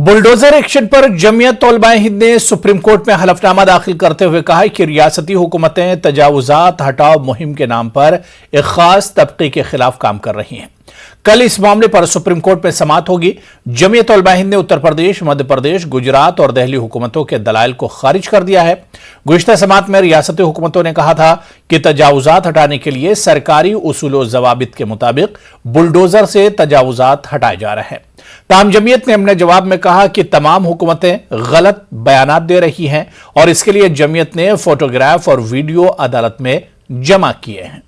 Bulldozer action पर जमीयत उलमाए हिंद ने supreme court में हलफनामा दाखिल करते हुए कहा कि रियासती हुकूमतें तजावुजात हटाओ मुहिम के नाम पर एक खास तबके के खिलाफ काम कर रही हैं। कल इस मामले पर सुप्रीम कोर्ट में समाअत होगी। जमीयत उलमाए हिंद ने उत्तर प्रदेश, मध्य प्रदेश, गुजरात और दिल्ली हुकूमतों के दलाइल को खारिज कर दिया है। गुज़िश्ता समाअत में रियासती हुकूमतों ने कहा था कि तजावुजात हटाने के लिए सरकारी उसूल व ज़वाबित के मुताबिक बुलडोजर से तजावुजात हटाए जा रहे हैं। ताहम जमीयत ने अपने जवाब में कहा कि तमाम हुकूमतें गलत बयानात दे रही हैं और इसके लिए जमीयत ने फोटोग्राफ और वीडियो अदालत में जमा किए हैं।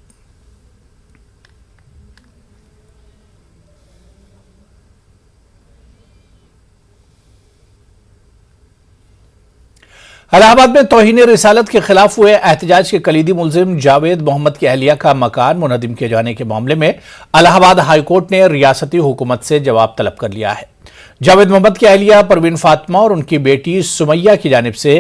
इलाहाबाद में तौहीन रिसालत के खिलाफ हुए एहतजाज के कलीदी मुलजिम जावेद मोहम्मद की अहलिया का मकान मुनहदिम किए जाने के मामले में इलाहाबाद हाईकोर्ट ने रियासती हुकूमत से जवाब तलब कर लिया है। जावेद मोहम्मद की अहलिया परवीन फातिमा और उनकी बेटी सुमैया की जानिब से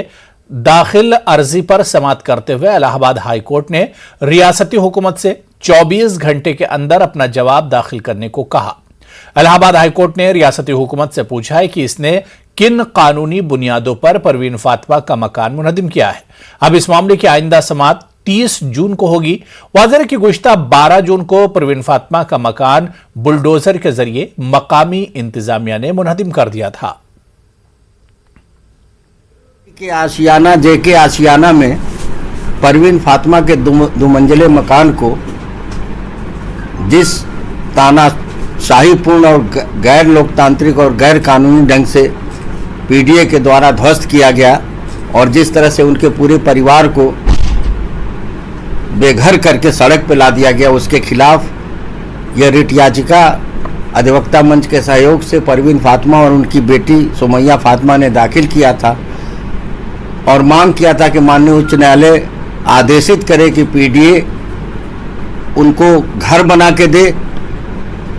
दाखिल अर्जी पर समाअत करते हुए इलाहाबाद हाईकोर्ट ने रियासती हुकूमत से 24 घंटे के अंदर अपना जवाब दाखिल करने को कहा। इलाहाबाद हाईकोर्ट ने रियासती हुकूमत से पूछा है कि इसने किन कानूनी बुनियादों पर परवीन फातिमा का मकान मुनहदिम किया है। अब इस मामले की आइंदा समाअत 30 जून को होगी। वाज़ेह है कि गुज़िश्ता 12 जून को परवीन फातिमा का मकान बुलडोजर के जरिए मकामी इंतजामिया ने मुनहदिम कर दिया था। जेके आशियाना में परवीन फातिमा के दो मंजिले मकान को जिस तानाशाहीपूर्ण और गैर लोकतांत्रिक और गैर कानूनी ढंग से पीडीए के द्वारा ध्वस्त किया गया और जिस तरह से उनके पूरे परिवार को बेघर करके सड़क पर ला दिया गया, उसके खिलाफ यह रिट याचिका अधिवक्ता मंच के सहयोग से परवीन फातिमा और उनकी बेटी सुमैया फातिमा ने दाखिल किया था और मांग किया था कि माननीय उच्च न्यायालय आदेशित करे कि पीडीए उनको घर बना के दे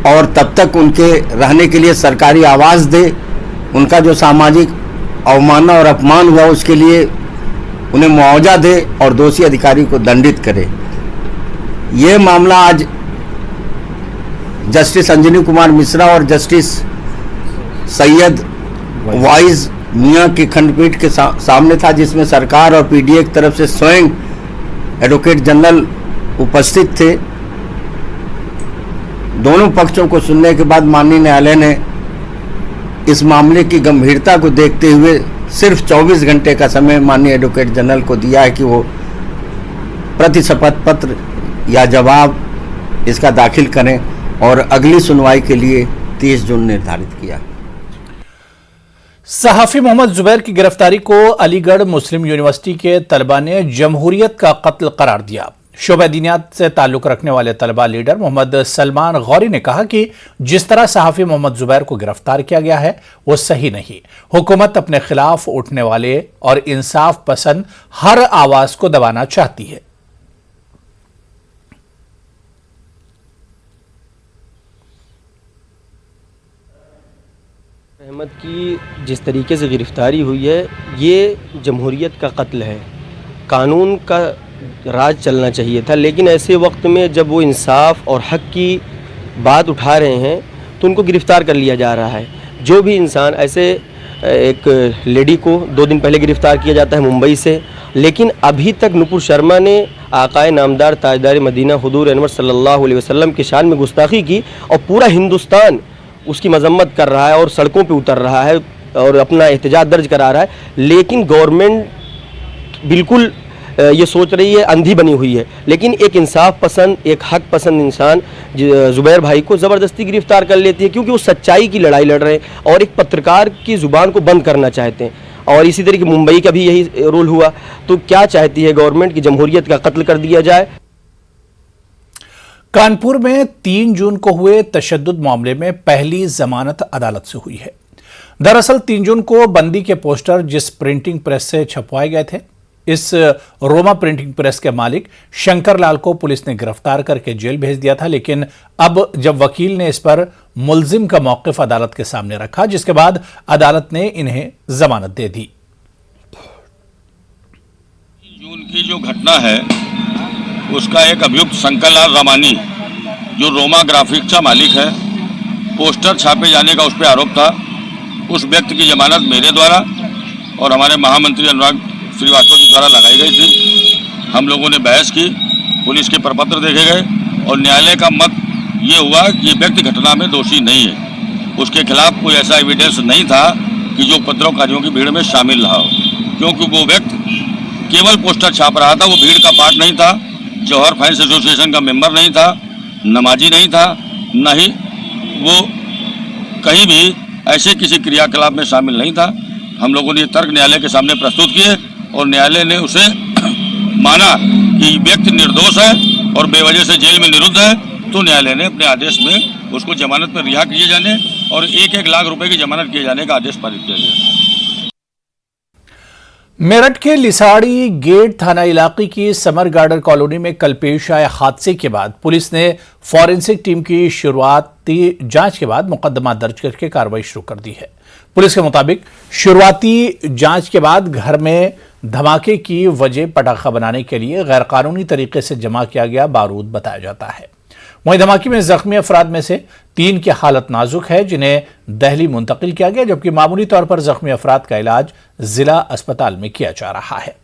और तब तक उनके रहने के लिए सरकारी आवास दे। उनका जो सामाजिक अवमानना और अपमान हुआ उसके लिए उन्हें मुआवजा दे और दोषी अधिकारी को दंडित करे। ये मामला आज जस्टिस अंजनी कुमार मिश्रा और जस्टिस सैयद वाइज मियां की खंडपीठ के सामने था, जिसमें सरकार और पीडीए की तरफ से स्वयं एडवोकेट जनरल उपस्थित थे। दोनों पक्षों को सुनने के बाद माननीय न्यायालय ने इस मामले की गंभीरता को देखते हुए सिर्फ 24 घंटे का समय माननीय एडवोकेट जनरल को दिया है कि वो प्रतिशपथ पत्र या जवाब इसका दाखिल करें और अगली सुनवाई के लिए 30 जून निर्धारित किया। सहाफी मोहम्मद जुबैर की गिरफ्तारी को अलीगढ़ मुस्लिम यूनिवर्सिटी के तलबा ने जमहूरियत का कत्ल करार दिया। शोबे दीनियात से ताल्लुक रखने वाले तलबा लीडर मोहम्मद सलमान गौरी ने कहा कि जिस तरह सहाफी मोहम्मद जुबैर को गिरफ्तार किया गया है वो सही नहीं। हुकूमत अपने खिलाफ उठने वाले और इंसाफ पसंद हर आवाज को दबाना चाहती है। अहमद की जिस तरीके से गिरफ्तारी हुई है ये जमहूरियत का कत्ल है। कानून का राज चलना चाहिए था, लेकिन ऐसे वक्त में जब वो इंसाफ और हक की बात उठा रहे हैं तो उनको गिरफ़्तार कर लिया जा रहा है। जो भी इंसान ऐसे एक लेडी को 2 दिन पहले गिरफ़्तार किया जाता है मुंबई से, लेकिन अभी तक नुपुर शर्मा ने आकाए नामदार ताजदार मदीना हुजूर अनवर सल्लल्लाहु अलैहि वसल्लम की शान में गुस्ताखी की और पूरा हिंदुस्तान उसकी मजम्मत कर रहा है और सड़कों पे उतर रहा है और अपना एहतजाज दर्ज करा रहा है। लेकिन गवर्नमेंट बिल्कुल ये सोच रही है, अंधी बनी हुई है। लेकिन एक इंसाफ पसंद, एक हक पसंद इंसान जुबैर भाई को ज़बरदस्ती गिरफ्तार कर लेती है क्योंकि वो सच्चाई की लड़ाई लड़ रहे हैं और एक पत्रकार की ज़ुबान को बंद करना चाहते हैं। और इसी तरीके मुंबई का भी यही रोल हुआ। तो क्या चाहती है गवर्नमेंट कि जमहूरियत का कत्ल कर दिया जाए। कानपुर में 3 जून को हुए तशद्दुद मामले में पहली जमानत अदालत से हुई है। दरअसल 3 जून को बंदी के पोस्टर जिस प्रिंटिंग प्रेस से छपवाए गए थे, इस रोमा प्रिंटिंग प्रेस के मालिक शंकर लाल को पुलिस ने गिरफ्तार करके जेल भेज दिया था। लेकिन अब जब वकील ने इस पर मुलजिम का मौक़िफ़ अदालत के सामने रखा, जिसके बाद अदालत ने इन्हें जमानत दे दी। जून की जो घटना है उसका एक अभियुक्त शंकर लाल रामानी जो रोमा ग्राफिक्स का मालिक है, पोस्टर छापे जाने का उस पर आरोप था उस व्यक्ति की जमानत मेरे द्वारा और हमारे महामंत्री अनुराग श्रीवास्तव जी द्वारा लगाई गई थी। हम लोगों ने बहस की, पुलिस के प्रपत्र देखे गए और न्यायालय का मत ये हुआ कि ये व्यक्ति घटना में दोषी नहीं है। उसके खिलाफ कोई ऐसा एविडेंस नहीं था कि जो उपद्रवकारियों की भीड़ में शामिल रहा हो, क्योंकि वो व्यक्ति केवल पोस्टर छाप रहा था। वो भीड़ का पार्ट नहीं था, जौहर फाइनेंस एसोसिएशन का मेंबर नहीं था, नमाजी नहीं था, न ही वो कहीं भी ऐसे किसी क्रियाकलाप में शामिल नहीं था। हम लोगों ने ये तर्क न्यायालय के सामने प्रस्तुत किए और न्यायालय ने उसे माना कि व्यक्ति निर्दोष है और बेवजह से जेल में निरुद्ध है। तो न्यायालय ने अपने आदेश में उसको जमानत पर रिहा किए जाने और 1-1 लाख रुपए की जमानत किए जाने का आदेश पारित किया गया। मेरठ के लिसाड़ी गेट थाना इलाके की समर गार्डन कॉलोनी में कल पेश आए हादसे के बाद पुलिस ने फॉरेंसिक टीम की शुरुआती जांच के बाद मुकदमा दर्ज करके कार्रवाई शुरू कर दी है। पुलिस के मुताबिक शुरुआती जांच के बाद घर में धमाके की वजह पटाखा बनाने के लिए गैरकानूनी तरीके से जमा किया गया बारूद बताया जाता है। वहीं धमाके में जख्मी अफराद में से 3 की हालत नाजुक है, जिन्हें दिल्ली मुंतकिल किया गया, जबकि मामूली तौर पर जख्मी अफराद का इलाज जिला अस्पताल में किया जा रहा है।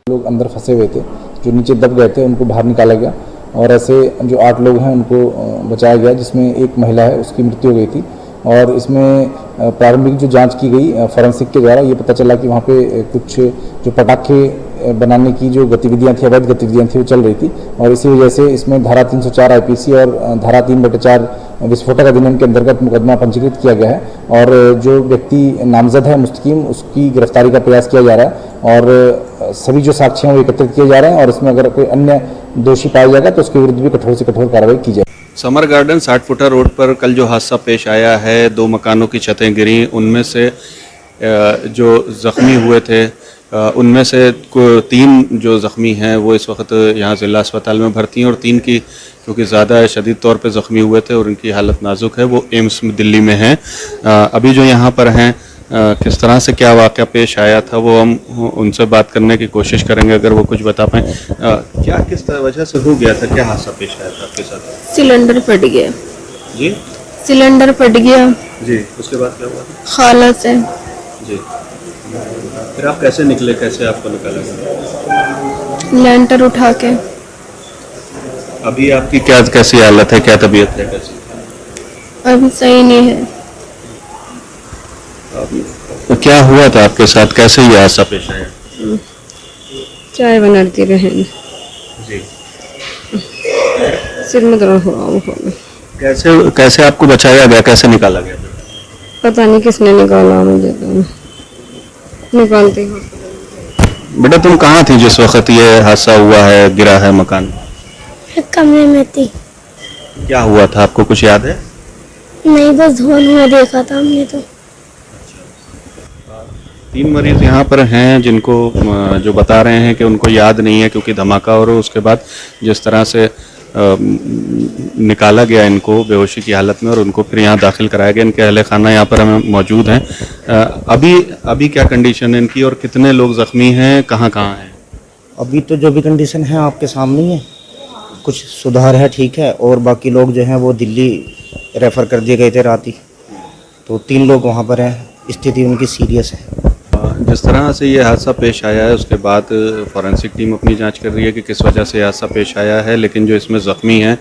लोग अंदर फंसे हुए थे, जो नीचे दब गए थे, उनको बाहर निकाला गया और ऐसे जो 8 लोग हैं उनको बचाया गया, जिसमें एक महिला है उसकी मृत्यु हो गई थी। और इसमें प्रारंभिक जो जांच की गई फॉरेंसिक के द्वारा ये पता चला कि वहाँ पे कुछ जो पटाखे बनाने की जो गतिविधियाँ थी, अवैध गतिविधियाँ थी, वो चल रही थी। और इसी वजह से इसमें धारा 304 IPC और धारा 3/4 विस्फोटक अधिनियम के अंतर्गत मुकदमा पंजीकृत किया गया है। और जो व्यक्ति नामजद है मुस्तकीम, उसकी गिरफ्तारी का प्रयास किया जा रहा है और सभी जो साक्ष्य हैं वो एकत्रित किए जा रहे हैं और इसमें अगर कोई अन्य दोषी पाया जाएगा तो उसके विरुद्ध भी कठोर से कठोर कार्रवाई की जाए। समर गार्डन 60 फुटा रोड पर कल जो हादसा पेश आया है, 2 मकानों की छतें गिरी, उनमें से जो ज़ख्मी हुए थे उनमें से 3 जो ज़ख्मी हैं वो इस वक्त यहाँ ज़िला अस्पताल में भर्ती हैं और 3 की क्योंकि ज़्यादा शदीद तौर पे ज़ख्मी हुए थे और उनकी हालत नाजुक है, वो एम्स दिल्ली में हैं। अभी जो यहाँ पर हैं किस तरह से क्या वाक़या पेश आया था वो हम उनसे बात करने की कोशिश करेंगे, अगर वो कुछ बता पाएँ। क्या किस वजह से हो गया था, क्या हादसा पेश आया था आपके साथ? सिलेंडर फट गया जी, सिलेंडर फट गया जी, उसके बाद क्या हुआ? खाला से जी, फिर आप कैसे निकले, कैसे आपको निकाला गया? लेंटर उठा के। अभी आपकी क्या कैसी हालत है, क्या तबीयत है, कैसी? अभी सही नहीं है। तो क्या हुआ था आपके साथ, कैसे ये हादसा पेश आया? चाय बनाती रहे, जी, सिर में दर्द हो रहा हो। कैसे आपको बचाया गया, कैसे निकाला गया? पता नहीं किसने निकाला, मुझे तो निकालते हो। बेटा तुम कहाँ थी जिस वक्त ये हादसा हुआ है, गिरा है मकान? कमरे में थी। क्या हुआ था, आपको कुछ याद है? नहीं, बस धुआं देखा था हमने तो। 3 मरीज यहाँ पर हैं जिनको जो बता रहे हैं कि उनको याद नहीं है क्योंकि धमाका और उसके बाद जिस तरह से निकाला गया इनको बेहोशी की हालत में और उनको फिर यहाँ दाखिल कराया गया। इनके अहले खाना यहाँ पर हमें मौजूद हैं। अभी क्या कंडीशन है इनकी और कितने लोग ज़ख्मी हैं, कहाँ हैं? अभी तो जो भी कंडीशन है आपके सामने ही है, कुछ सुधार है, ठीक है, और बाकी लोग जो हैं वो दिल्ली रेफ़र कर दिए गए थे रात ही, तो 3 लोग वहाँ पर हैं, स्थिति उनकी सीरियस है। जिस तरह से ये हादसा पेश आया है उसके बाद फॉरेंसिक टीम अपनी जांच कर रही है कि किस वजह से हादसा पेश आया है, लेकिन जो इसमें ज़ख्मी हैं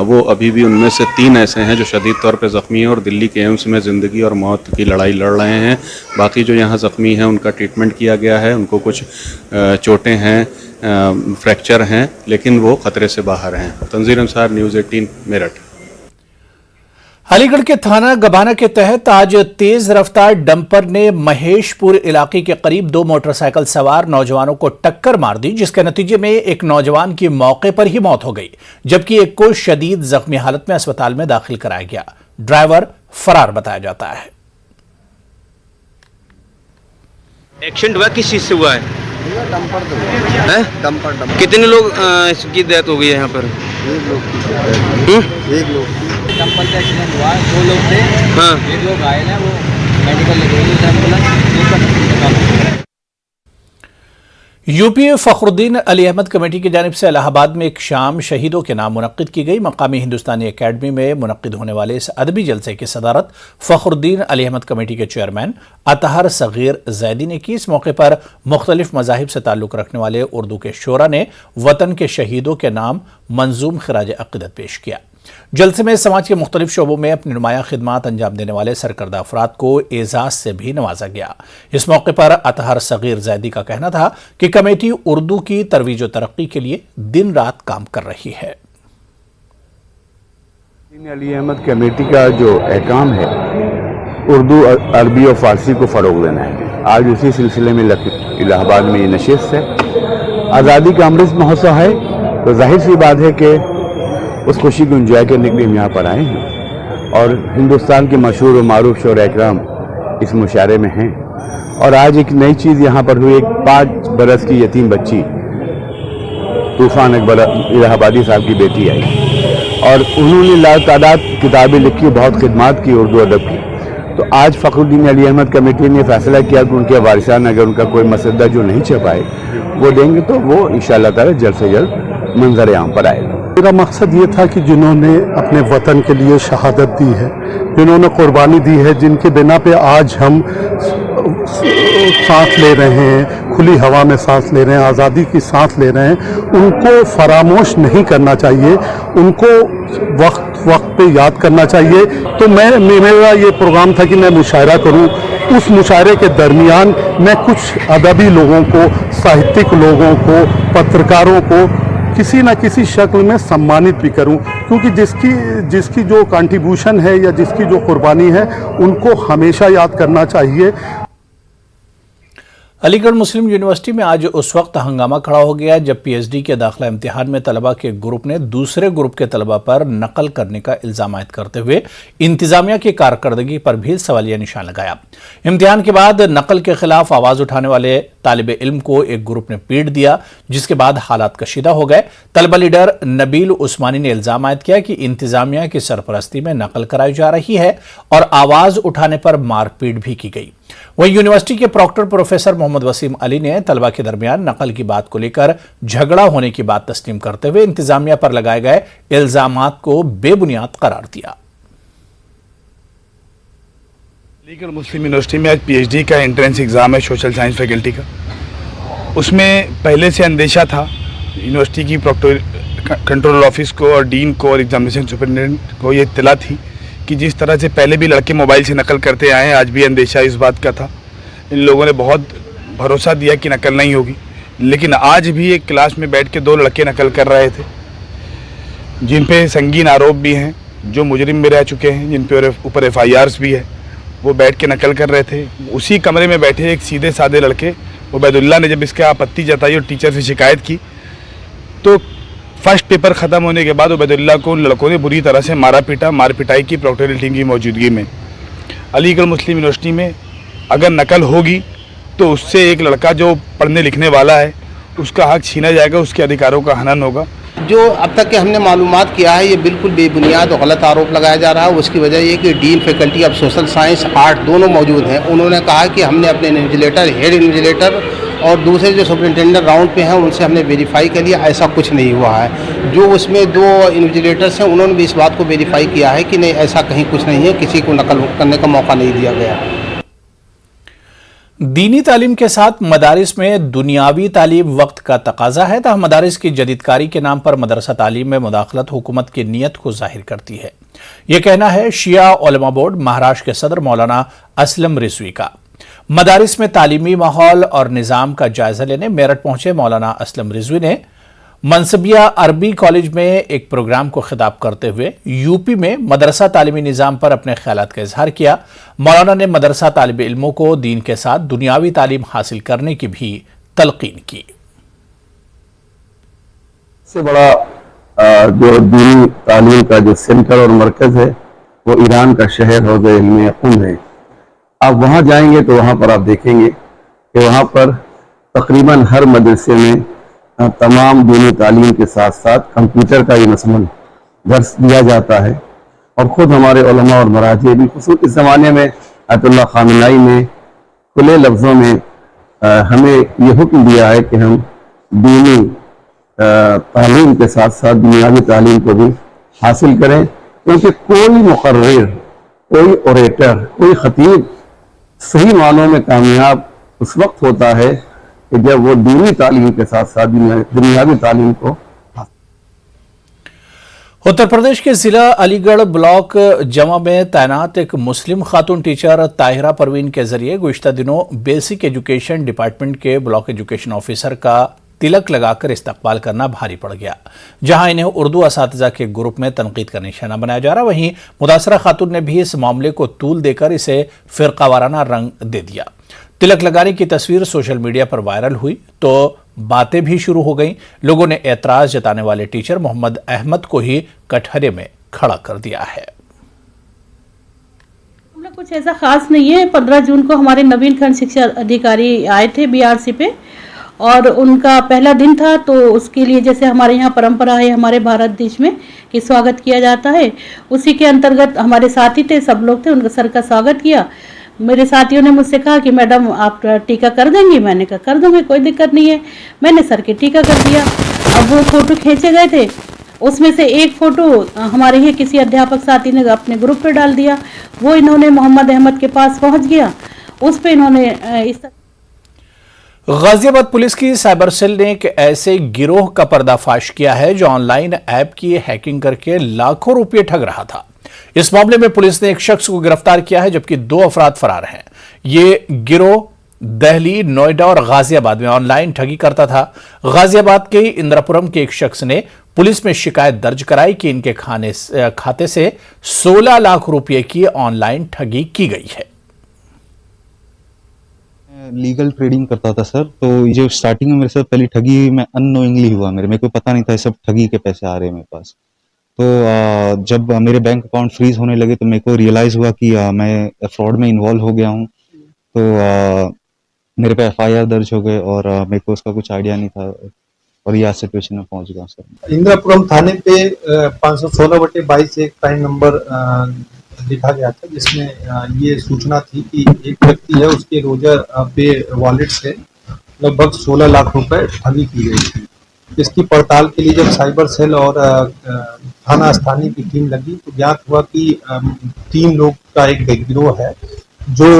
वो अभी भी उनमें से 3 ऐसे हैं जो शदीद तौर पे ज़ख्मी हैं और दिल्ली के एम्स में ज़िंदगी और मौत की लड़ाई लड़ रहे हैं। बाकी जो यहाँ ज़ख्मी हैं उनका ट्रीटमेंट किया गया है, उनको कुछ चोटें हैं, फ्रैक्चर हैं, लेकिन वो ख़तरे से बाहर हैं। तंजीर अंसार, न्यूज़ 18 मेरठ। अलीगढ़ के थाना गबाना के तहत आज तेज रफ्तार डंपर ने महेशपुर इलाके के करीब 2 मोटरसाइकिल सवार नौजवानों को टक्कर मार दी, जिसके नतीजे में एक नौजवान की मौके पर ही मौत हो गई, जबकि एक को शदीद जख्मी हालत में अस्पताल में दाखिल कराया गया। ड्राइवर फरार बताया जाता है। एक्सीडेंट हुआ किस चीज से हुआ है? डंपर। कितने लोग की डेथ हो गई है यहाँ पर? एक लोग डंपर का एक्सीडेंट हुआ, 2 लोग थे। हाँ, 1 लोग घायल है, वो मेडिकल ले गए ambulance. UP Fakhruddin Ali Ahmed committee की जानिब से इलाहाबाद में एक शाम शहीदों के नाम मुनक्किद की गई। मकामी हिंदुस्तानी एकेडमी में मुनक्किद होने वाले इस अदबी जलसे की सदारत फखरुद्दीन अली अहमद कमेटी के चेयरमैन अतहर सगीर जैदी ने की। इस मौके पर मुख्तलिफ मज़ाहिब से ताल्लुक़ रखने वाले उर्दू के शोरा ने वतन के शहीदों के नाम मंजूम खिराज अक़ीदत पेश किया। जलसे में समाज के मुख्तलिफ शोबों में अपनी नुमाया खिदमात अंजाम देने वाले सरकर्दा अफराद को एजाज से भी नवाजा गया। इस मौके पर अतहर सगीर जैदी का कहना था कि कमेटी उर्दू की तरवीज व तरक्की के लिए दिन रात काम कर रही है। अली अहमद कमेटी का जो अहकाम है उर्दू, अरबी और फारसी को फ़रोग देना है। आज उसी सिलसिले में इलाहाबाद में ये नशिस्त है। आज़ादी का अमृत महोत्सव है तो जाहिर सी बात है कि उस खुशी को एंजॉय करने के लिए हम यहाँ पर आए हैं और हिंदुस्तान के मशहूर व मारूफ शोरा इकराम इस मुशायरे में हैं। और आज एक नई चीज़ यहाँ पर हुई, एक 5 बरस की यतीम बच्ची तूफ़ान अकबर इलाहाबादी साहब की बेटी आई और उन्होंने लातादाद किताबें लिखी, बहुत खिदमात की उर्दू अदब की। तो आज फखरुद्दीन अली अहमद कमेटी ने फैसला किया कि उनके वारिसान अगर उनका कोई मसद्दा जो नहीं छपाए वो देंगे तो वो इंशाअल्लाह ताला जल्द से जल्द मंजर आम पर आएगा। मेरा मकसद ये था कि जिन्होंने अपने वतन के लिए शहादत दी है, जिन्होंने कुर्बानी दी है, जिनके बिना पे आज हम सांस ले रहे हैं, खुली हवा में सांस ले रहे हैं, आज़ादी की सांस ले रहे हैं, उनको फरामोश नहीं करना चाहिए, उनको वक्त वक्त पे याद करना चाहिए। तो मेरा ये प्रोग्राम था कि मैं मुशायरा करूं। उस मुशायरे के दरमियान मैं कुछ अदबी लोगों को, साहित्यिक लोगों को, पत्रकारों को किसी न किसी शक्ल में सम्मानित भी करूं, क्योंकि जिसकी जो कंट्रीब्यूशन है या जिसकी जो कुर्बानी है उनको हमेशा याद करना चाहिए। अलीगढ़ मुस्लिम यूनिवर्सिटी में आज उस वक्त हंगामा खड़ा हो गया जब पीएचडी के दाखिला इम्तिहान में तलबा के ग्रुप ने दूसरे ग्रुप के तलबा पर नकल करने का इल्जाम आयद करते हुए इंतजामिया की कारकर्दगी पर भी सवालिया निशान लगाया। इम्तिहान के बाद नकल के खिलाफ आवाज उठाने वाले तालिब इल्म को एक ग्रुप ने पीट दिया, जिसके बाद हालात कशीदा हो गए। तलबा लीडर नबील उस्मानी ने इल्जाम आयद किया कि इंतजामिया की सरपरस्ती में नकल कराई जा रही है और आवाज उठाने पर मारपीट भी की गई। वहीं यूनिवर्सिटी के प्रॉक्टर प्रोफेसर मोहम्मद वसीम अली ने तलबा के दरमियान नकल की बात को लेकर झगड़ा होने की बात तस्लीम करते हुए इंतजामिया पर लगाए गए इल्जामात को बेबुनियाद करार दिया। अलीगढ़ मुस्लिम यूनिवर्सिटी में आज पीएचडी का एंट्रेंस एग्ज़ाम है सोशल साइंस फैकल्टी का। उसमें पहले से अंदेशा था यूनिवर्सिटी की प्रॉक्टर कंट्रोल ऑफिस को और डीन को और एग्जामिनेशन सुपरिटेंडेंट को ये इत्तला थी कि जिस तरह से पहले भी लड़के मोबाइल से नकल करते आए हैं, आज भी अंदेशा इस बात का था। इन लोगों ने बहुत भरोसा दिया कि नकल नहीं होगी, लेकिन आज भी एक क्लास में बैठ के 2 लड़के नकल कर रहे थे, जिन पे संगीन आरोप भी हैं, जो मुजरिम भी रह चुके हैं, जिन पे ऊपर FIRs भी है। वो बैठ के नकल कर रहे थे। उसी कमरे में बैठे एक सीधे साधे लड़के उबैदुल्लाह ने जब इसके आपत्ति जताई और टीचर से शिकायत की तो फर्स्ट पेपर ख़त्म होने के बाद उबैदुल्लाह को उन लड़कों ने बुरी तरह से मार पिटाई की प्रोक्टोरियल टीम की मौजूदगी में। अलीगढ़ मुस्लिम यूनिवर्सिटी में अगर नकल होगी तो उससे एक लड़का जो पढ़ने लिखने वाला है उसका हक छीना जाएगा, उसके अधिकारों का हनन होगा। जो अब तक के हमने मालूमात किया है ये बिल्कुल बेबुनियाद और गलत आरोप लगाया जा रहा है। उसकी वजह ये कि dean faculty of social science art दोनों मौजूद हैं। उन्होंने कहा कि हमने अपने इन्विजिलेटर, हेड इन्विजिलेटर और दूसरे जो सुपरिटेंडेंट राउंड पे हैं उनसे हमने वेरीफाई कर लिया, ऐसा कुछ नहीं हुआ है। जो उसमें 2 इन्विजिलेटर्स हैं उन्होंने भी इस बात को वेरीफाई किया है कि नहीं, ऐसा कहीं कुछ नहीं है, किसी को नकल करने का मौका नहीं दिया गया। दीनी तालीम के साथ मदारिस में दुनियावी तालीम वक्त का तकाजा है, तह मदारिस की जदीदकारी के नाम पर मदरसा तालीम में मुदाखलत हुकूमत की नीयत को जाहिर करती है। यह कहना है शिया उलमा बोर्ड महाराष्ट्र के सदर मौलाना असलम रिजवी का। मदारिस में तालीमी माहौल और निज़ाम का जायजा लेने मेरठ पहुंचे मौलाना असलम रिजवी ने मनसबिया अरबी कॉलेज में एक प्रोग्राम को खिताब करते हुए यूपी में मदरसा तालीमी निज़ाम पर अपने ख्यालात का इजहार किया। मौलाना ने मदरसा तालिब इल्मों को दीन के साथ दुनियावी तालीम हासिल करने की भी तलकीन की। सबसे बड़ा जो दीनी तालीम का जो सेंटर और मरकज है वो ईरान का शहर हौज़े इल्म क़ुम है। आप वहाँ जाएंगे तो वहाँ पर आप देखेंगे कि वहाँ पर तकरीबन हर मदरसे में तमाम दीनी तालीम के साथ साथ कंप्यूटर का भी मसलन दर्स दिया जाता है। और ख़ुद हमारे उलमा और मराजे भी खुसूस इस ज़माने में आयतुल्लाह ख़ामेनी ने खुले लफ्ज़ों में हमें ये हुक्म दिया है कि हम दीनी तालीम के साथ साथ दुनियावी तालीम को भी हासिल करें, क्योंकि कोई मुकर्रिर, कोई ओरेटर, कोई खतीब सही मानों में कामयाब उस वक्त होता है कि जब वो दीनी तालीम के साथ साथ दुनियावी तालीम को। उत्तर प्रदेश के जिला अलीगढ़ ब्लॉक जमा में तैनात एक मुस्लिम खातून टीचर ताहिरा परवीन के जरिए गुज़िश्ता दिनों बेसिक एजुकेशन डिपार्टमेंट के ब्लॉक एजुकेशन ऑफिसर का तिलक लगाकर इस्तकबाल करना भारी पड़ गया। जहां इन्हें उर्दू असातिज़ा के ग्रुप में तनकीद का निशाना बनाया जा रहा, वहीं मुदासरा खातून ने भी इस मामले को तूल देकर इसे फिरकावाराना रंग दे दिया। तिलक लगाने की तस्वीर सोशल मीडिया पर वायरल हुई तो बातें भी शुरू हो गईं। लोगों ने एतराज जताने वाले टीचर मोहम्मद अहमद को ही कटघरे में खड़ा कर दिया है। कुछ ऐसा खास नहीं है। 15 जून को हमारे नवीन खंड शिक्षा अधिकारी आए थे बीआरसी पे और उनका पहला दिन था, तो उसके लिए जैसे हमारे यहाँ परंपरा है हमारे भारत देश में कि स्वागत किया जाता है, उसी के अंतर्गत हमारे साथी थे, सब लोग थे, उनका सर का स्वागत किया। मेरे साथियों ने मुझसे कहा कि मैडम आप टीका कर देंगी? मैंने कहा कर दूंगी, कोई दिक्कत नहीं है। मैंने सर के टीका कर दिया। अब वो फोटो खींचे गए थे, उसमें से एक फ़ोटो हमारे ही किसी अध्यापक साथी ने अपने ग्रुप पे डाल दिया। वो इन्होंने मोहम्मद अहमद के पास पहुंच गया, उस पे इन्होंने इस गाजियाबाद पुलिस की साइबर सेल ने एक ऐसे गिरोह का पर्दाफाश किया है जो ऑनलाइन ऐप की हैकिंग करके लाखों रुपए ठग रहा था। इस मामले में पुलिस ने एक शख्स को गिरफ्तार किया है, जबकि 2 अफराद फरार हैं। ये गिरोह दिल्ली, नोएडा और गाजियाबाद में ऑनलाइन ठगी करता था। गाजियाबाद के इंद्रापुरम के एक शख्स ने पुलिस में शिकायत दर्ज कराई कि इनके खाते से 16 लाख रुपए की ऑनलाइन ठगी की गई है। लीगल ट्रेडिंग करता था सर, तो ये स्टार्टिंग में मेरे साथ पहली ठगी में अननोइंगली हुआ। मेरे को पता नहीं था ये सब ठगी के पैसे आ रहे हैं मेरे पास। तो जब मेरे बैंक अकाउंट फ्रीज होने लगे तो मेरे को रियलाइज हुआ कि मैं फ्रॉड में इन्वॉल्व हो गया हूँ। तो मेरे पे एफआईआर दर्ज हो गए और मेरे को उसका कुछ आइडिया नहीं था और ये सिचुएशन में पहुंच गया सर। इंद्रापुरम थाने पे 516/22 एक क्राइम नंबर लिखा गया था, जिसमें ये सूचना थी कि एक व्यक्ति है, उसके रोजर पे वॉलेट से लगभग 16 लाख रुपए ठगी की गई थी। इसकी पड़ताल के लिए जब साइबर सेल और थाना स्थानीय की टीम लगी तो ज्ञात हुआ कि 3 लोग का एक गिरोह है जो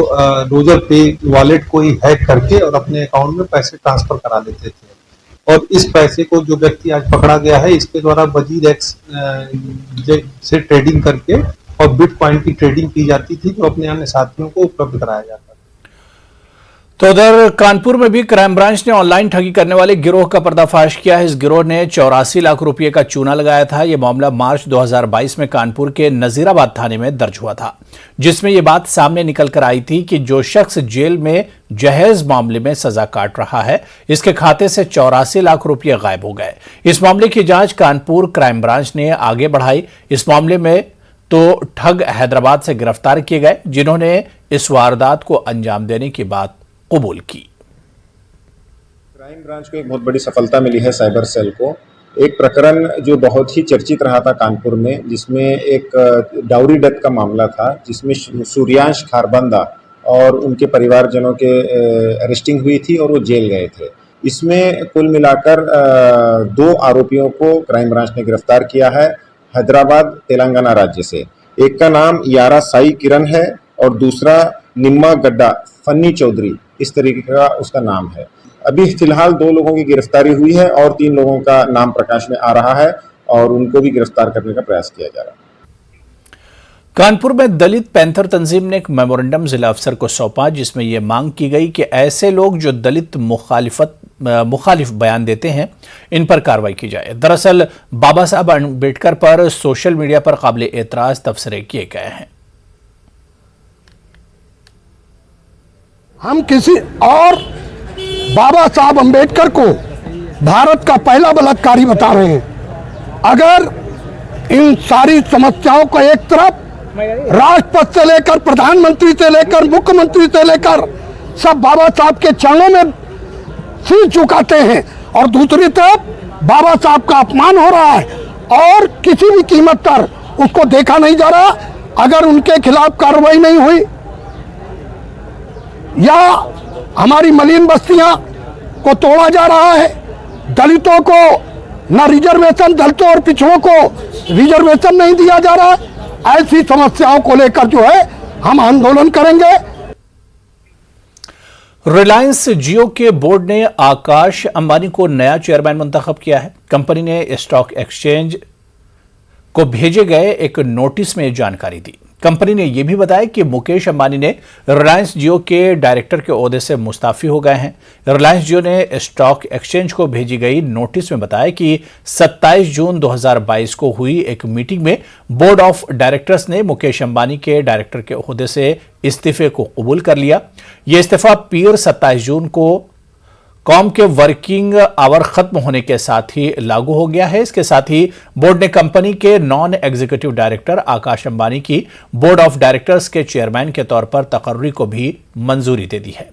रोजर पे वॉलेट को ही हैक करके और अपने अकाउंट में पैसे ट्रांसफर करा लेते थे। और इस पैसे को जो व्यक्ति आज पकड़ा गया है, इसके द्वारा वजीर एक्स से ट्रेडिंग करके और बिटकॉइन की ट्रेडिंग की जाती थी, जो अपने अन्य साथियों को उपलब्ध कराया जाता था। तो उधर कानपुर में भी क्राइम ब्रांच ने ऑनलाइन ठगी करने वाले गिरोह का पर्दाफाश किया है। इस गिरोह ने 84 लाख रुपए का चूना लगाया था। यह मामला मार्च 2022 में कानपुर के नजीराबाद थाने में दर्ज हुआ था, जिसमें यह बात सामने निकल कर आई थी कि जो शख्स जेल में जहेज मामले में सजा काट रहा है, इसके खाते से 84 लाख रुपए गायब हो गए। इस मामले की जांच कानपुर क्राइम ब्रांच ने आगे बढ़ाई। इस मामले में तो ठग हैदराबाद से गिरफ्तार किए गए, जिन्होंने इस वारदात को अंजाम देने की बात कबूल की। क्राइम ब्रांच को एक बहुत बड़ी सफलता मिली है साइबर सेल को। एक प्रकरण जो बहुत ही चर्चित रहा था कानपुर में, जिसमें एक डाउरी डेथ का मामला था, जिसमें सूर्यांश खारबंदा और उनके परिवारजनों के अरेस्टिंग हुई थी और वो जेल गए थे। इसमें कुल मिलाकर 2 आरोपियों को क्राइम ब्रांच ने गिरफ्तार किया है हैदराबाद तेलंगाना राज्य से। एक का नाम यारा साई किरण है और दूसरा निम्मा गड्ढा फन्नी चौधरी, इस तरीके का उसका नाम है। अभी फिलहाल 2 लोगों की गिरफ्तारी हुई है और 3 लोगों का नाम प्रकाश में आ रहा है और उनको भी गिरफ्तार करने का प्रयास किया जा रहा है। कानपुर में दलित पैंथर तंजीम ने एक मेमोरेंडम जिला अफसर को सौंपा, जिसमें यह मांग की गई कि ऐसे लोग जो दलित मुखालिफ बयान देते हैं, इन पर कार्रवाई की जाए। दरअसल बाबा साहब अम्बेडकर पर सोशल मीडिया पर काबिल एतराज तबसरे किए गए हैं। हम किसी और बाबा साहब अम्बेडकर को भारत का पहला बलात्कारी बता रहे हैं। अगर इन सारी समस्याओं को एक तरफ राष्ट्रपति से लेकर प्रधानमंत्री से लेकर मुख्यमंत्री से लेकर सब बाबा साहब के चरणों में सिर झुकाते हैं और दूसरी तरफ बाबा साहब का अपमान हो रहा है और किसी भी कीमत पर उसको देखा नहीं जा रहा। अगर उनके खिलाफ कार्रवाई नहीं हुई या हमारी मलिन बस्तियां को तोड़ा जा रहा है, दलितों को न रिजर्वेशन, दलितों और पिछड़ों को रिजर्वेशन नहीं दिया जा रहा है। ऐसी समस्याओं को लेकर जो है हम आंदोलन करेंगे। रिलायंस जियो के बोर्ड ने आकाश अंबानी को नया चेयरमैन मुंतखब किया है। कंपनी ने स्टॉक एक्सचेंज को भेजे गए एक नोटिस में जानकारी दी। कंपनी ने यह भी बताया कि मुकेश अंबानी ने रिलायंस जियो के डायरेक्टर के ओहदे से मुस्ताफी हो गए हैं। रिलायंस जियो ने स्टॉक एक्सचेंज को भेजी गई नोटिस में बताया कि 27 जून 2022 को हुई एक मीटिंग में बोर्ड ऑफ डायरेक्टर्स ने मुकेश अंबानी के डायरेक्टर के ओहदे से इस्तीफे को कबूल कर लिया। यह इस्तीफा पीर 27 जून को कॉम के वर्किंग आवर खत्म होने के साथ ही लागू हो गया है। इसके साथ ही बोर्ड ने कंपनी के non executive director Akash Ambani की बोर्ड ऑफ डायरेक्टर्स के चेयरमैन के तौर पर तकर्री को भी मंजूरी दे दी है।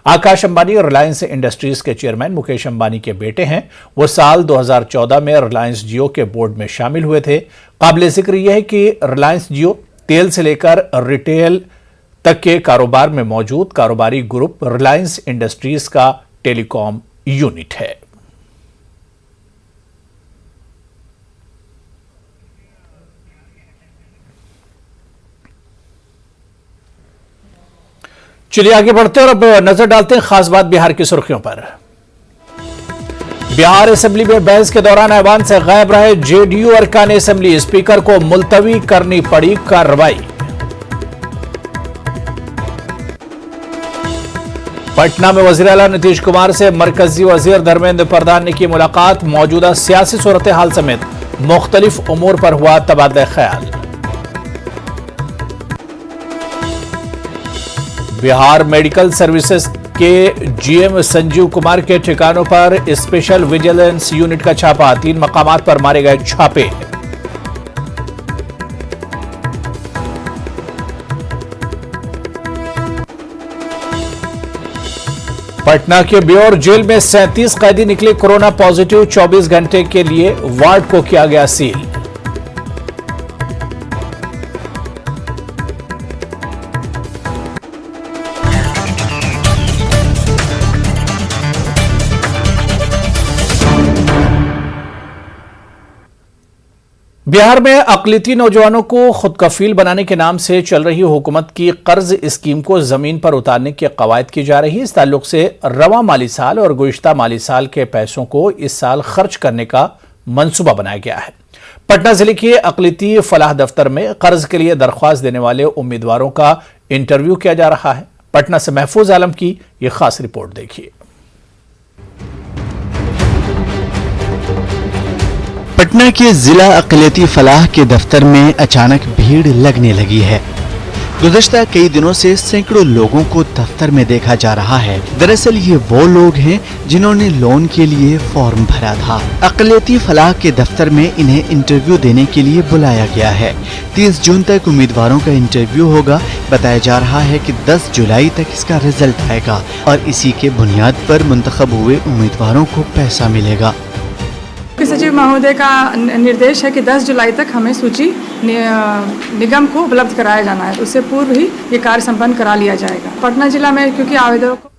आकाश अंबानी रिलायंस इंडस्ट्रीज के चेयरमैन मुकेश अंबानी के बेटे हैं। वो साल 2014 में रिलायंस जियो के बोर्ड में शामिल हुए थे। काबिल जिक्र यह है कि रिलायंस जियो तेल से लेकर रिटेल तक के कारोबार में मौजूद कारोबारी ग्रुप रिलायंस इंडस्ट्रीज का टेलीकॉम यूनिट है। चलिए आगे बढ़ते हैं और अब नजर डालते हैं खास बात बिहार की सुर्खियों पर। बिहार असेंबली में बहस के दौरान ऐवान से गायब रहे जेडीयू अरकान असेंबली, स्पीकर को मुलतवी करनी पड़ी कार्रवाई। पटना में वजीर आला नीतीश कुमार से मरकजी वजीर धर्मेंद्र प्रधान ने की मुलाकात, मौजूदा सियासी सूरत हाल समेत मुख्तलिफ उमूर पर हुआ तबादला ख्याल। बिहार मेडिकल सर्विसेज के जीएम संजीव कुमार के ठिकानों पर स्पेशल विजिलेंस यूनिट का छापा, 3 मकामात पर मारे गए छापे। पटना के ब्योर जेल में 37 कैदी निकले कोरोना पॉजिटिव, 24 घंटे के लिए वार्ड को किया गया सील। बिहार में अक़लियती नौजवानों को खुदकफील बनाने के नाम से चल रही हुकूमत की कर्ज स्कीम को जमीन पर उतारने की कवायद की जा रही है। इस ताल्लुक से रवा माली साल और गुज़िश्ता माली साल के पैसों को इस साल खर्च करने का मंसूबा बनाया गया है। पटना जिले के अक़लियती फलाह दफ्तर में कर्ज के लिए दरख्वास्त देने वाले उम्मीदवारों का इंटरव्यू किया जा रहा है। पटना से महफूज आलम की यह खास रिपोर्ट देखिए। पटना के जिला अक़लियती फलाह के दफ्तर में अचानक भीड़ लगने लगी है। गुज़िश्ता कई दिनों से सैकड़ों लोगों को दफ्तर में देखा जा रहा है। दरअसल ये वो लोग हैं जिन्होंने लोन के लिए फॉर्म भरा था। अक़लियती फलाह के दफ्तर में इन्हें इंटरव्यू देने के लिए बुलाया गया है। 30 जून तक उम्मीदवारों का इंटरव्यू होगा। बताया जा रहा है कि 10 जुलाई तक इसका रिजल्ट आएगा और इसी के बुनियाद पर मुंतखब हुए उम्मीदवारों को पैसा मिलेगा। मुख्य सचिव महोदय का निर्देश है कि 10 जुलाई तक हमें सूची निगम को उपलब्ध कराया जाना है। उससे पूर्व ही ये कार्य संपन्न करा लिया जाएगा। पटना जिला में क्योंकि आवेदकों